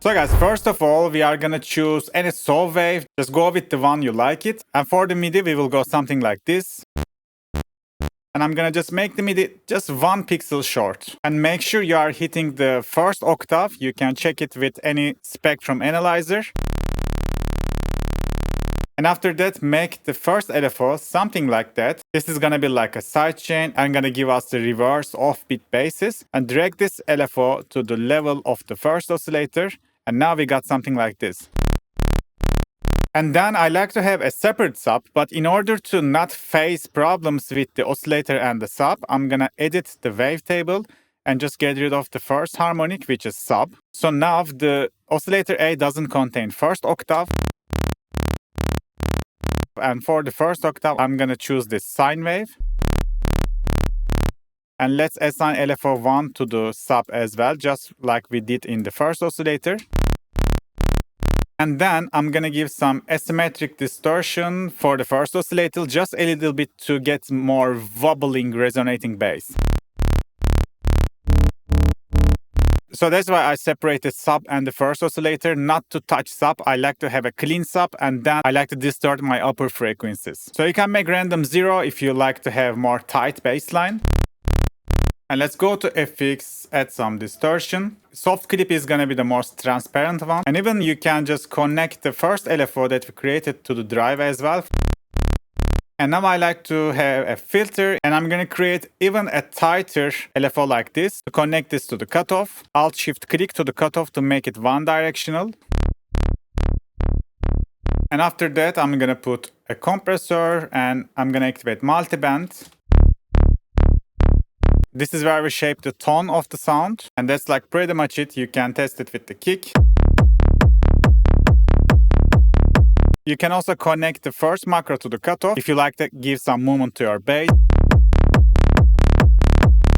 So guys, first of all, we are gonna choose any saw wave. Just go with the one you like it. And for the MIDI, we will go something like this. And I'm gonna just make the MIDI just 1 pixel short. And make sure you are hitting the first octave. You can check it with any spectrum analyzer. And after that, make the first LFO something like that. This is gonna be like a sidechain. I'm gonna give us the reverse offbeat basis and drag this LFO to the level of the first oscillator. And now we got something like this. And then I like to have a separate sub, but in order to not face problems with the oscillator and the sub, I'm gonna edit the wavetable and just get rid of the first harmonic, which is sub. So now the oscillator A doesn't contain first octave. And for the first octave, I'm gonna choose this sine wave. And let's assign LFO1 to the sub as well, just like we did in the first oscillator. And then I'm gonna give some asymmetric distortion for the first oscillator, just a little bit to get more wobbling, resonating bass. So that's why I separated sub and the first oscillator, not to touch sub. I like to have a clean sub, and then I like to distort my upper frequencies. So you can make random 0 if you like to have more tight bass line. And let's go to FX, add some distortion. Soft clip is gonna be the most transparent one. And even you can just connect the first LFO that we created to the drive as well. And now I like to have a filter, and I'm gonna create even a tighter LFO like this to connect this to the cutoff. Alt-Shift-Click to the cutoff to make it one directional. And after that, I'm gonna put a compressor and I'm gonna activate multiband. This is where we shape the tone of the sound, and that's like pretty much it. You can test it with the kick. You can also connect the first macro to the cutoff if you like to give some movement to your bass.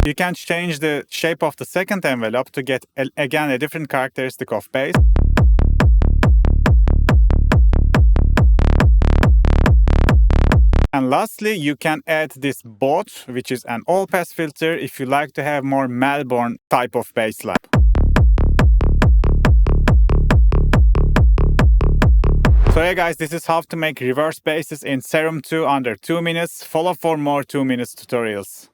You can change the shape of the second envelope to get, again, a different characteristic of bass. And lastly, you can add this bot, which is an all-pass filter, if you like to have more Melbourne type of bass line. So yeah guys, this is how to make reverse basses in Serum 2 under 2 minutes. Follow for more 2 minutes tutorials.